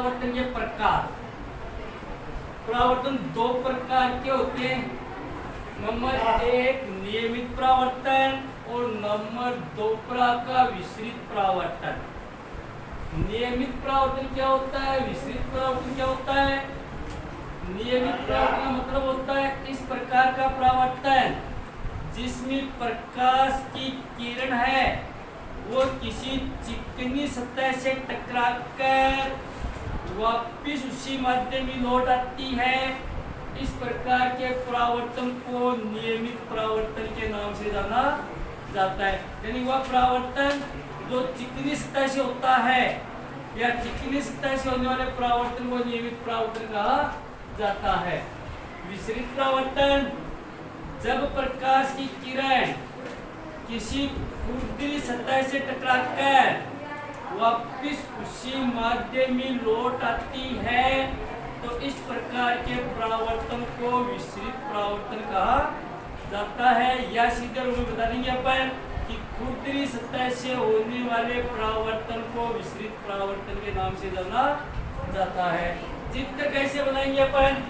परावर्तन के प्रकार। परावर्तन दो प्रकार के होते हैं। नंबर एक नियमित परावर्तन और नंबर दो का विसरित परावर्तन। नियमित परावर्तन क्या होता है, विसरित परावर्तन क्या होता है? नियमित परावर्तन का मतलब होता है इस प्रकार का परावर्तन जिसमें प्रकाश की किरण है वो किसी चिकनी सतह से टकराकर वापिस उसी माध्यम में लौट आती है। इस प्रकार के परावर्तन को नियमित परावर्तन के नाम से जाना जाता है। यानी वह परावर्तन जो चिकनी सतह से होता है या चिकनी सतह से होने वाले परावर्तन को नियमित परावर्तन कहा जाता है। विसरित परावर्तन जब प्रकाश की किरण किसी खुरदरी सतह से टकराकर वापिस उसी माध्यम में लौट आती है तो इस प्रकार के परावर्तन को विसरित परावर्तन कहा जाता है। या सीधे रूप में बता देंगे अपन कि खुरदरी सतह से होने वाले परावर्तन को विसरित परावर्तन के नाम से जाना जाता है। चित्र कैसे बनाएंगे अपन?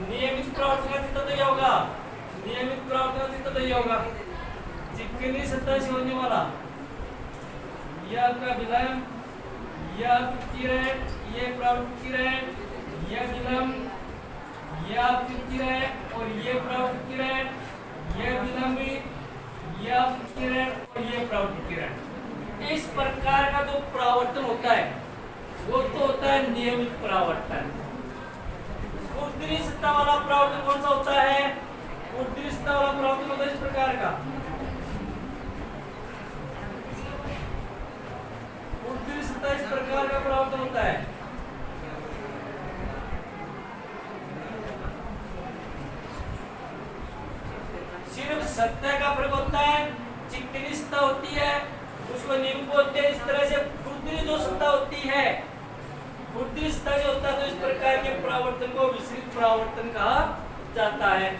नियमित परावर्तन का चित्र तो यह होगा, नियमित परावर्तन का चित्र तो यह होगा, चिकनी सतह से होने वाला यह आपका विलंब, यह आपकी किरण, यह परावर्तित किरण, यह विलंब, यह आपकी किरण और यह परावर्तित किरण, यह विलंब, यह आपकी किरण और यह परावर्तित किरण। इस प्रकार का जो परावर्तन होता है वो तो होता है नियमित परावर्तन। खुरदरी सतह वाला परावर्तन कौन सा होता है? खुरदरी सतह वाला परावर्तन होता है इस प्रकार का। खुरदरी सतह इस प्रकार का परावर्तन होता है। सिर्फ सतह का फर्क होता है। चिकनी सतह होती है उसको नियमित बोलते हैं। इस तरह से खुरदरी जो सतह होती है, खुरदरी सतह जो होता है तो इस प्रकार के परावर्तन को विसरित परावर्तन कहा जाता है।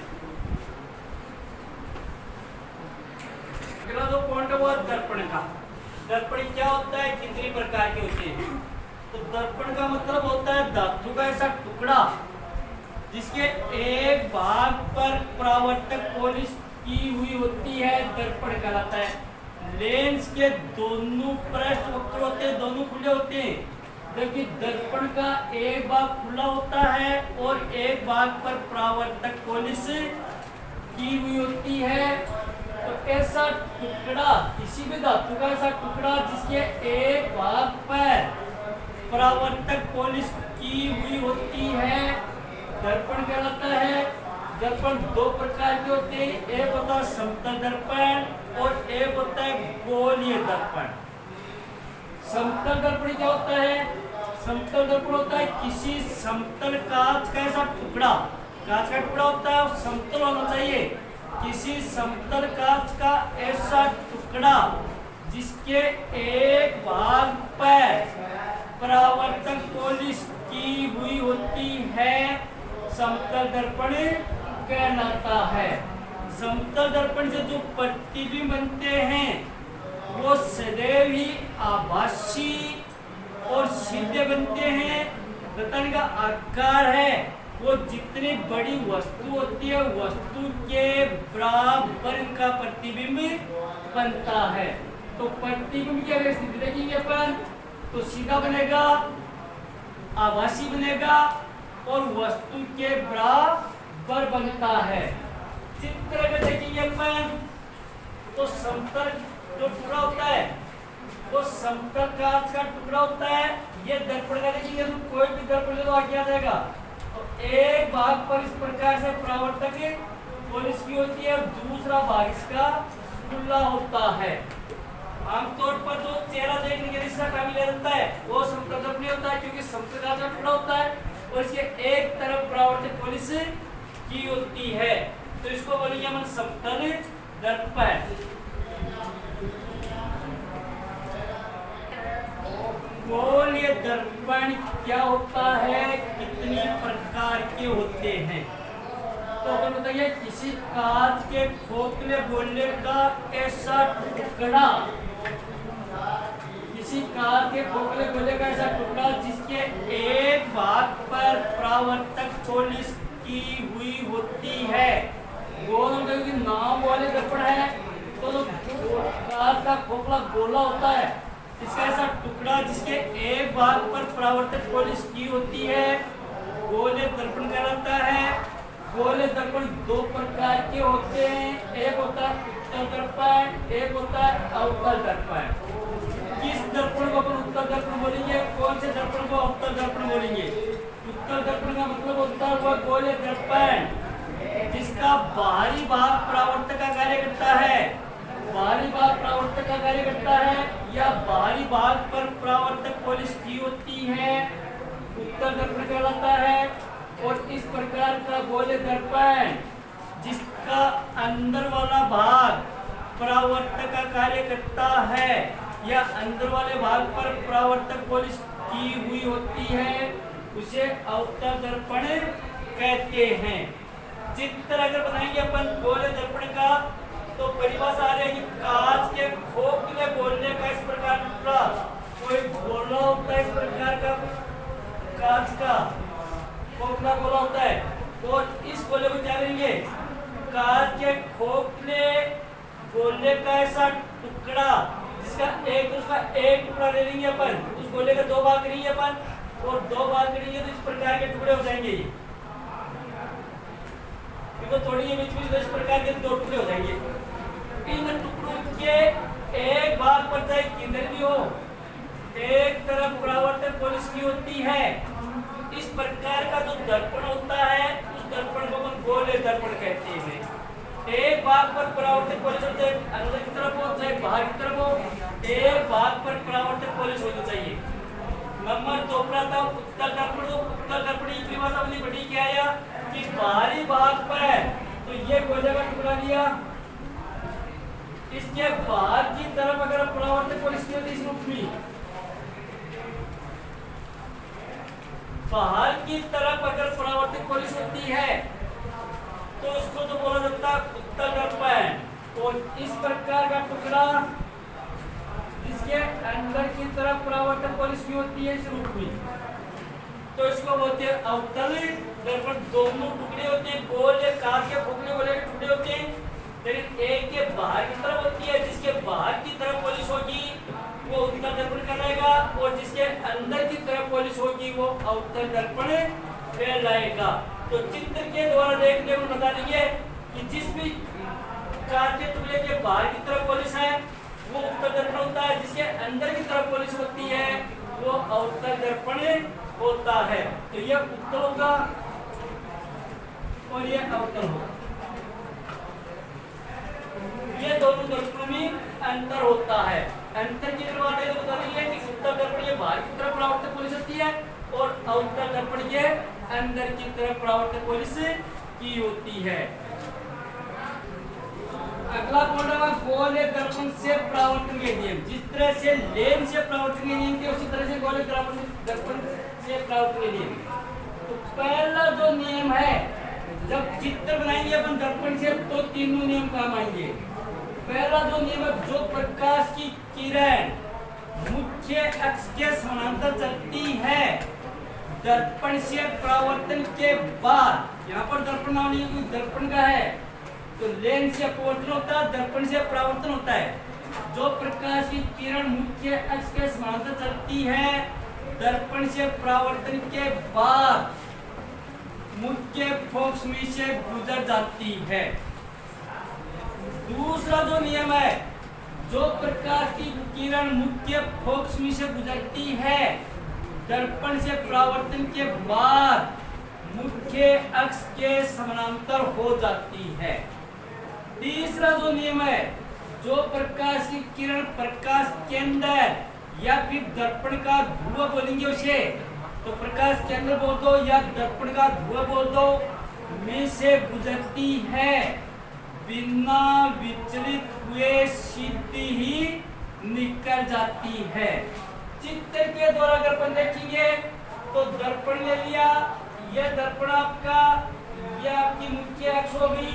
अगला जो पॉइंट है वो दर्पण का। दर्पण क्या होता है, कितनी प्रकार के होते हैं? तो दर्पण का मतलब होता है धातु का ऐसा टुकड़ा जिसके एक भाग पर परावर्तक पॉलिश की हुई होती है, दर्पण कहलाता है। लेंस के दोनों पृष्ठ वक्र होते हैं, दोनों खुले होते हैं, जबकि दर्पण का एक भाग खुला होता है और एक भाग पर परावर्तक पॉलिश की हुई होती है। तो ऐसा टुकड़ा, किसी भी धातु का ऐसा टुकड़ा जिसके एक भाग पर परावर्तक पॉलिश की हुई होती है दर्पण कहलाता है। दर्पण दो प्रकार के होते हैं, एक होता है समतल दर्पण और एक होता है गोलीय दर्पण। समतल दर्पण क्या होता है? समतल दर्पण होता है किसी समतल कांच का ऐसा टुकड़ा, कांच का टुकड़ा होता है और समतल होना चाहिए। किसी समतल कांच का ऐसा टुकड़ा जिसके एक भाग पर परावर्तक पॉलिश की हुई होती है समतल दर्पण कहलाता है। समतल दर्पण से जो प्रतिबिंब बनते हैं वो सदैव ही आभासी और सीधे बनते हैं। तथा का आकार है वो जितनी बड़ी वस्तु होती है वस्तु के बराबर इनका प्रतिबिंब बनता है। तो प्रतिबिंब की अगर स्थिति देखेंगे अपन तो सीधा बनेगा, आभासी बनेगा और वस्तु के बराबर बनता है। चित्र में देखेंगे अपन तो समतल जो टुकड़ा होता है वो समतल कांच का टुकड़ा होता है। ये दर्पण का देखेंगे तो कोई भी दर्पण ले तो आगे आ जाएगा। तो एक भाग पर इस प्रकार से परावर्तक पॉलिश की होती है और दूसरा भाग इसका खुला होता है। आमतौर पर जो चेहरा देखने के लिए इसका काबिल रहता है वो समतल दर्पण होता है क्योंकि समतल कांच का टुकड़ा होता है और इसके एक तरफ परावर्तक पॉलिश की होती है। तो इसको बोलेंगे हम समतल दर्पण। गोलीय दर्पण क्या होता है, कितनी प्रकार के होते हैं? तो अपन बताइए किसी कांच के खोखले गोले का ऐसा टुकड़ा, किसी कार के खोखले गोले का ऐसा टुकड़ा जिसके एक भाग पर परावर्तक पॉलिश की हुई होती है। गोल क्योंकि नाव वाले दर्पण है तो जो कार का खोखला गोला होता है इसका ऐसा टुकड़ा जिसके एक भाग पर परावर्तक पॉलिश की होती है गोले दर्पण कहलाता है। गोले दर्पण दो प्रकार के होते हैं, एक होता है उत्तल दर्पण, एक होता है अवतल दर्पण। किस दर्पण को अपन उत्तल दर्पण बोलेंगे, कौन से दर्पण को अवतल दर्पण बोलेंगे? उत्तल दर्पण का मतलब होता है वह गोले दर्पण जिसका बाहरी भाग परावर्तक का कार्य करता है, बाहरी भाग परावर्तक का कार्य करता है या बाहरी भाग पर परावर्तक पॉलिश की होती है, उत्तल दर्पण कहलाता है। और इस प्रकार का गोले दर्पण जिसका अंदर वाला भाग परावर्तक का कार्य करता है या अंदर वाले भाग पर परावर्तक पॉलिश की हुई होती है उसे अवतल दर्पण कहते हैं। चित्र अगर बनाएंगे अपन गोले दर्पण का तो परिभाषा आ रही है कि कांच के खोखले गोले का इस प्रकार टुकड़ा, कोई गोला होता है इस प्रकार का कांच का खोखला गोला होता है तो इस गोले को क्या करेंगे, कांच के खोखले गोले का ऐसा टुकड़ा जिसका एक टुकड़ा ले लेंगे अपन, उस गोले का दो भाग करेंगे अपन और दो भाग करेंगे तो इस प्रकार के टुकड़े हो जाएंगे। तो थोड़ी बीच में इस प्रकार के दो टुकड़े हो जाएंगे। इन टुकड़ों के एक भाग पर चाहे किधर भी हो एक तरफ परावर्तक पॉलिश की होती है। इस प्रकार का जो दर्पण होता है उस दर्पण को हम गोले दर्पण कहते हैं। एक भाग पर परावर्तक पॉलिश होती है, अंदर की तरफ हो चाहे बाहर की तरफ हो, एक भाग पर परावर्तक पॉलिश होनी चाहिए। नंबर 2 था उत्तल दर्पण। उत्तल दर्पण की परिभाषा अपनी बड़ी क्या आया कि बाहरी भाग पर है तो ये गोले का टुकड़ा लिया, इसके बाहर की तरफ अगर परावर्तक पॉलिश की होती इस रूप में, बाहर की तरफ अगर परावर्तक पॉलिश होती है तो उसको तो बोला जाता है उत्तल दर्पण। तो इस प्रकार का टुकड़ा जिसके अंदर की तरफ परावर्तक पॉलिश की होती है इस रूप में तो इसको बोलते हैं अवतल दर्पण। दोनों टुकड़े होते हैं, गोल या कांच के खोखले गोले के टुकड़े होते हैं, लेकिन एक के बाहर की तरफ होती है जिसके बाहर की तरफ पॉलिश होगी वो उत्तल दर्पण कहलाएगा और जिसके अंदर की तरफ पॉलिश होगी वो अवतल दर्पण कहलाएगा। तो चित्र के द्वारा देखने को बता देंगे कि जिस भी कांच के टुकड़े के बाहर की तरफ पॉलिश है वो उत्तल दर्पण होता है, जिसके अंदर की तरफ पॉलिश होती है वो अवतल दर्पण होता है। तो ये उत्तल होगा और ये अवतल होगा। ये दोनों दर्पणों में अंतर होता है। अंतर की बात है तो बता देंगे कि उत्तल दर्पण के बाहर की तरफ परावर्तक पॉलिश होती है और अवतल दर्पण के अंदर की तरफ परावर्तक पॉलिश की होती है। अगला पॉइंट है गोले दर्पण से परावर्तन के नियम। जिस तरह से लेंस से परावर्तन के नियम थे उसी तरह से गोले दर्पण से परावर्तन के नियम। तो पहला जो नियम है जब चित्र बनाएंगे अपन दर्पण से तो तीनों नियम काम आएंगे। पहला जो नियम है जो प्रकाश की किरण मुख्य अक्ष के समानांतर चलती है दर्पण से परावर्तन के बाद, यहाँ पर दर्पण नाम नहीं दर्पण का है तो लेंस से अपवर्तन होता है, दर्पण से परावर्तन होता है। जो प्रकाश की किरण मुख्य अक्ष के समानांतर चलती है दर्पण से परावर्तन के बाद मुख्य फोकस में से गुजर जाती है। दूसरा जो नियम है जो प्रकाश की किरण मुख्य फोकस में से गुजरती है दर्पण से परावर्तन के बाद मुख्य अक्ष के समानांतर हो जाती है। तीसरा जो नियम है जो प्रकाश की किरण प्रकाश केंद्र या फिर दर्पण का ध्रुव बोलेंगे उसे, तो प्रकाश केंद्र बोल दो या दर्पण का ध्रुव बोल दो, में से गुजरती है बिना विचलित हुए सीधी ही निकल जाती है। चित्र के द्वारा अगर अपन देखेंगे तो दर्पण ले लिया, यह दर्पण आपका, यह आपकी मुख्य अक्ष होगी,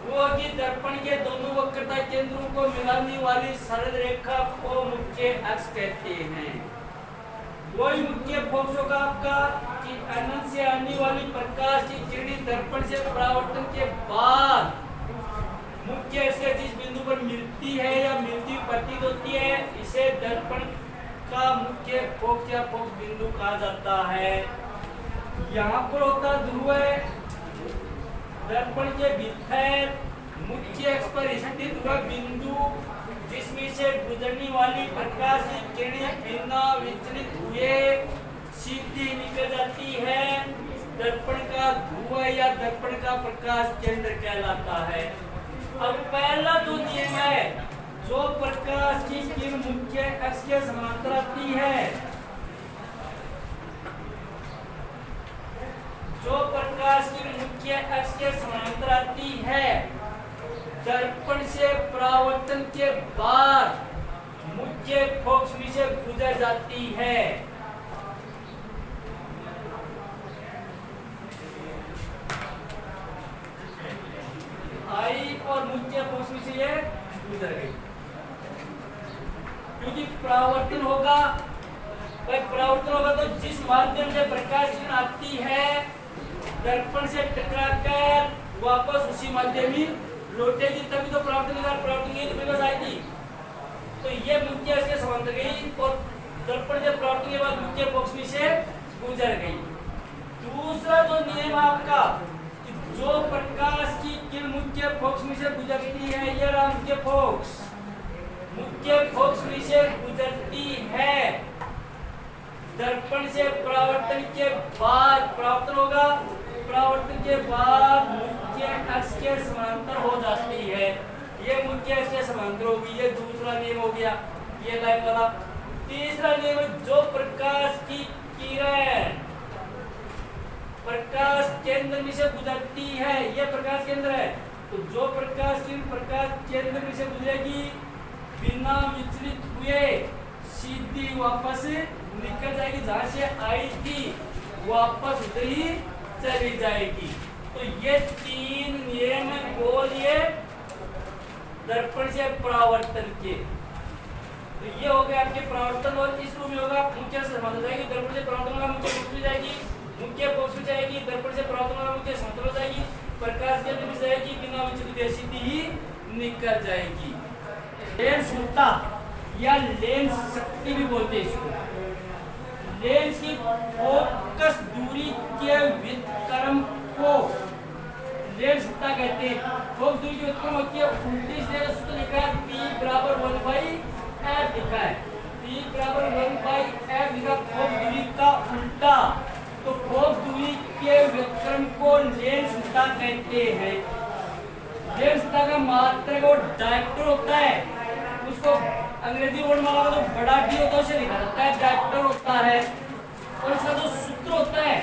वो होगी दर्पण के दोनों वक्रता केंद्र केंद्रों को मिलाने वाली सरल रेखा को मुख्य अक्ष कहते हैं। वही मुख्य फोकस होगा आपका कि अनंत से आने वाली प्रकाश की किरण दर्पण से परावर्तन के बाद मुख्य अक्ष के जिस बिंदु पर मिलती है या मिलती प्रतीत होती है, इसे दर्पण का मुख्य फोकस या फोकस बिंदु कहा जाता है। यहाँ पर होता ध्रुव दर्पण के भीतर मुख्य अक्ष पर स्थित वह बिंदु जिसमें से गुजरने वाली प्रकाश की किरणें बिना विचलित हुए सीधी निकल जाती है, दर्पण का ध्रुव या दर्पण का प्रकाश केंद्र कहलाता है। अब पहला जो नियम है, जो प्रकाश की किरण मुख्य अक्ष के समांतर आती है, जो प्रकाश की मुख्य अक्ष के समांतर आती है, दर्पण से परावर्तन के बाद मुख्य फोकस में से गुजर जाती है। आई और मुख्य फोकस में से ये गुजर गई, क्योंकि परावर्तन होगा। परावर्तन होगा तो जिस माध्यम से प्रकाश किरण आती है, दर्पण से टकराकर वापस उसी माध्यम ही लौटेगी, तभी तो परावर्तन की बस आएगी। तो ये मुख्य अक्ष के समांतर गई और दर्पण से परावर्तन के बाद मुख्य फोकस में से गुजर गई। दूसरा जो नियम आपका, जो प्रकाश की किरण मुख्य फोकस में से गुजरती है, ये रहा मुख्य फोकस, मुख्य फोकस में से गुजरती है, दर्पण से परावर्तन के बाद परावर्तन होगा, परावर्तन के बाद मुख्य अक्ष के समांतर हो जाती है। ये मुख्य अक्ष के समांतर होगी, ये दूसरा नियम हो गया, ये लाइन वाला। तीसरा नियम, जो प्रकाश की किरण प्रकाश केंद्र में से गुजरती है, ये प्रकाश केंद्र है, तो जो प्रकाश किरण प्रकाश केंद्र में से गुजरेगी, बिना विचलित हुए सीधी वापस निकल जाएगी, जहां से आई थी वापस उधर ही चली जाएगी। तो ये तीन नियम बोलिए दर्पण से परावर्तन के। तो ये हो गए आपके परावर्तन, और इस रूप में होगा मुख्य से समांतर जाएगी, दर्पण से परावर्तन होगा, मुख्य फोकस में जाएगी, मुख्य फोकस में जाएगी, दर्पण से परावर्तन होगा, मुख्य समांतर हो जाएगी, प्रकाश केंद्र में जाएगी, बिना विचलित सीधी ही निकल जाएगी। लेंस क्षमता या लेंस शक्ति भी बोलते हैं इसको। लेंस की फोकस दूरी के व्युत्क्रम को लेंस क्षमता कहते हैं। फोकस दूरी की व्युत्क्रम होती है, उल्टी से सूत्र लिखा है P बराबर 1/f लिखा है, P बराबर 1/f लिखा, फोकस दूरी का उल्टा। तो फोकस दूरी के व्युत्क्रम को लेंस क्षमता कहते हैं। लेंस क्षमता का मात्रक और डायरेक्टर होता है, उसको अंग्रेजी वर्ड में जो बड़ा डी होता है उसे लिखा जाता है, डायरेक्टर होता है। और इसका जो सूत्र होता है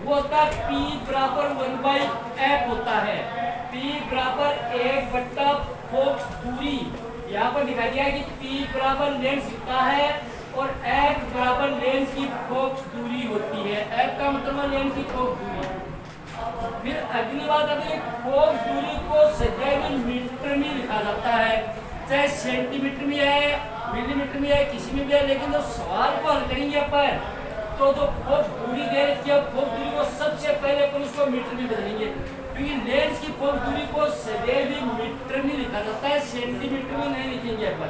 वो होता है P बराबर 1/f होता है, P बराबर 1 फोकस दूरी। यहाँ पर दिखा दिया है कि P बराबर लेंस क्षमता है और f बराबर लेंस की फोकस दूरी होती है। f का मतलब है लेंस की फोकस दूरी। फिर अगली बात आती है, फोकस दूरी को सदैव मीटर में लिखा जाता है, चाहे सेंटीमीटर में है, मिलीमीटर में है, किसी में भी है। लेकिन जब सवाल को हल करेंगे अपन, तो जो फोकस दूरी दे रखी है, फोकस दूरी को सबसे पहले अपन उसको मीटर में बदलेंगे, क्योंकि लेंस की फोकस दूरी को सदैव मीटर में लिखा जाता है, सेंटीमीटर में नहीं लिखेंगे अपन,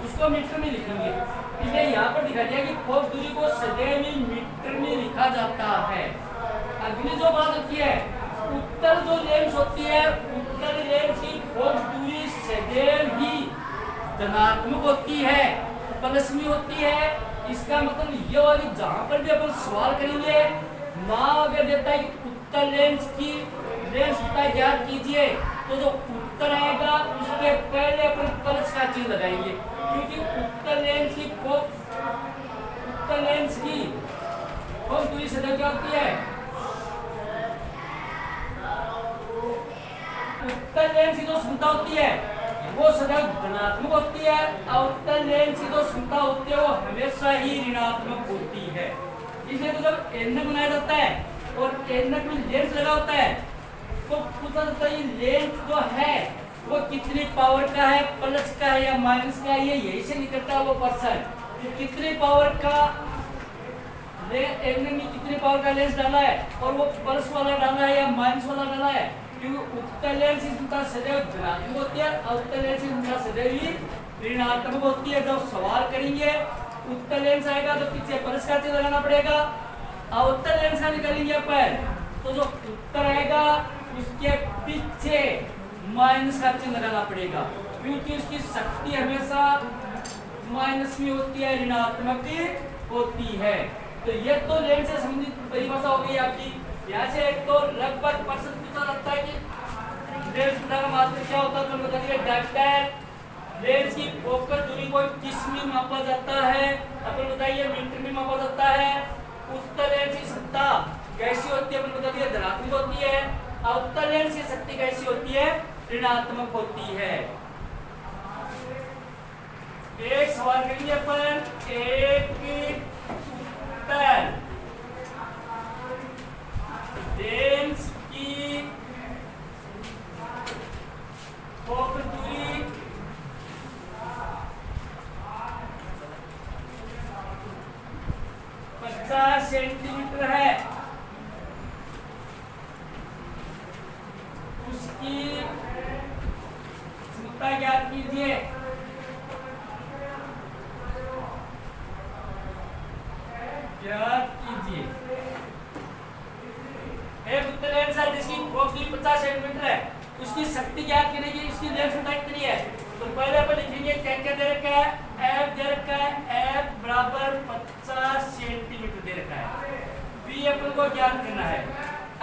उसको मीटर में लिखेंगे। इसलिए यहाँ पर दिखा दिया कि फोकस दूरी को सदैव मीटर में लिखा जाता है। अगली जो बात होती है, उत्तल जो लेंस होती है, उत्तल लेंस की फोकस दूरी सदैव ही धनात्मक होती है, प्लस में होती है। इसका मतलब ये हुआ कि जहां पर भी अपन सवाल करेंगे, मां अगर देता है कि उत्तल लेंस की लेंस क्षमता ज्ञात कीजिए, तो जो उत्तर आएगा उसके पहले अपन प्लस का चिन्ह लगाएंगे, क्योंकि उत्तल लेंस की फोकस दूरी सदैव क्या होती है, उत्तल लेंस की जो क्षमता होती है वो सदैव धनात्मक होती है, और उत्तल लेंस की जो क्षमता होती है वो हमेशा ही ऋणात्मक होती है। इसलिए तो जब एनक बनाया जाता है और एनक में लेंस लगा होता है, तो पूछा जाता है लेंस जो है वो कितनी पावर का है, प्लस का है या माइनस का है, ये यही से निकलता है वो पर्सन कितने पावर का कितने पावर का लेंस डाला है और वो प्लस वाला डाला है या माइनस वाला डाला है, क्योंकि उत्तल लेंस इसका सदैव धनात्मक होती है और उत्तल लेंस इसका सदैव ही ऋणात्मक होती है। जब सवाल करेंगे उत्तल लेंस आएगा तो पीछे प्लस का चिन्ह लगाना पड़ेगा और उत्तल लेंस का निकालेंगे अपन तो जो उत्तर आएगा उसके पीछे माइनस का चिन्ह लगाना पड़ेगा, क्योंकि उसकी शक्ति हमेशा माइनस में होती है, ऋणात्मक होती है। तो ये तो लेंस से संबंधित परिभाषा हो गई आपकी। यहाँ से एक तो लगभग प्रश्न पूछा जाता है कि लेंस का मात्र क्या होता है, तो बता दिया डॉक्टर लेंस की फोकस दूरी को किस में मापा जाता है, अपन बताइए मीटर में मापा जाता है। उत्तल लेंस की सत्ता कैसी होती है, अपन बता दिया धनात्मक होती है और उत्तल लेंस की शक्ति कैसी होती है, ऋणात्मक होती है। एक सवाल करेंगे अपन, एक उत्तल लेंस की फोकस दूरी सेंटीमीटर है, उसकी क्षमता ज्ञात कीजिए। एक उत्तल लेंस है जिसकी फोकस दूरी 50 सेंटीमीटर है, उसकी शक्ति ज्ञात करने की उसकी लेंस क्षमता कितनी है। तो पहले अपन लिखेंगे क्या दे रखा है, F दे रखा है, F बराबर 50 सेंटीमीटर दे रखा है। B अपन को ज्ञात करना है।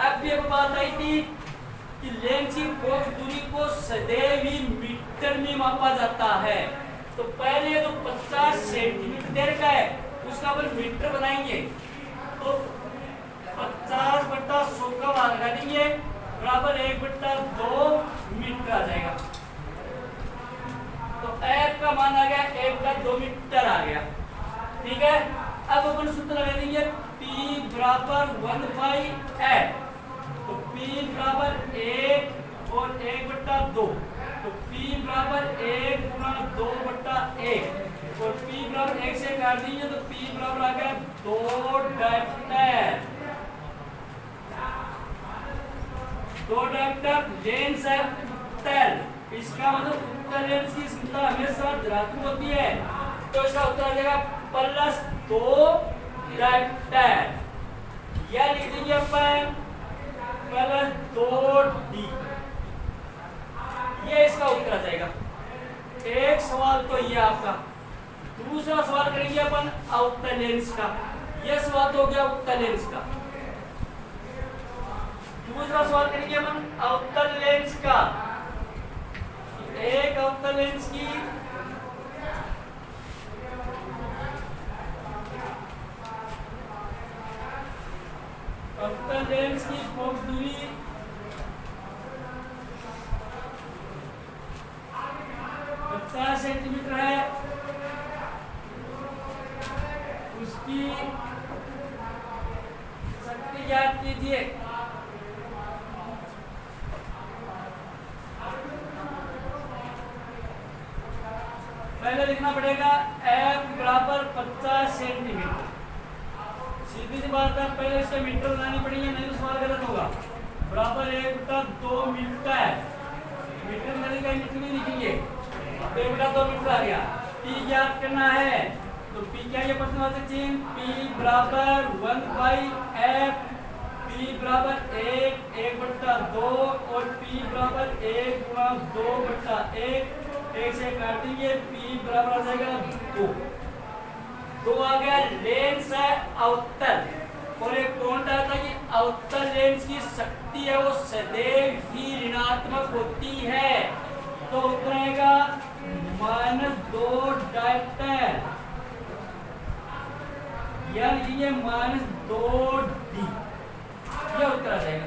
अब भी एक बात आई थी कि लेंस की फोकस दूरी को सदैव ही मीटर में मापा जाता है। तो पहले तो 50 सेंटीमीटर दे रखा है उसका अपन मीटर बनाएंगे तो 50/100 का मान लगा देंगे बराबर 1/2 मीटर आ जाएगा। तो F का मान आ गया 1/2 मीटर आ गया, ठीक है। अब अपन सूत्र लगा देंगे P बराबर 1/F, तो P बराबर 1 और 1/2, तो P बराबर 1 गुना 2/1 और P बराबर 1 से काट दीजिए तो P बराबर आ गया 2 डायप्टर। 2 डायप्टर लेंस है उत्तल, इसका मतलब उत्तल लेंस की क्षमता हमेशा धनात्मक होती है, तो इसका उत्तर आ जाएगा +2 डायप्टर। यह लिख देंगे अपन +2D, ये इसका उत्तर आ जाएगा। एक सवाल तो ये आपका। दूसरा सवाल करेंगे अपन अवतल लेंस का। यह सवाल तो हो गया उत्तल लेंस का। दूसरा सवाल करेंगे अपन अवतल लेंस का। एक अवतल लेंस की फोकस दूरी 50 सेंटीमीटर है, उसकी शक्ति ज्ञात कीजिए। पहले लिखना पड़ेगा F बराबर 50 सेंटीमीटर। सीधी सी बात है, पहले इसके मीटर बनानी पड़ेगी, नहीं तो सवाल गलत होगा। बराबर 1/2 मीटर, मीटर में लिखेंगे 1/2 मीटर आ गया। P ज्ञात करना है तो P क्या, ये प्रश्नवाचक चिन्ह P बराबर 1/F, P बराबर 1/2 और P बराबर 1 गुना 2/1, 1 से काट देंगे P बराबर आ जाएगा 2। तो आ गया लेंस है अवतल, और एक पॉइंट आया था कि अवतल लेंस की शक्ति है वो सदैव ही ऋणात्मक होती है, तो उत्तर आएगा -2 डायप्टर, या लिखिए -2D, यह उत्तर आ जाएगा।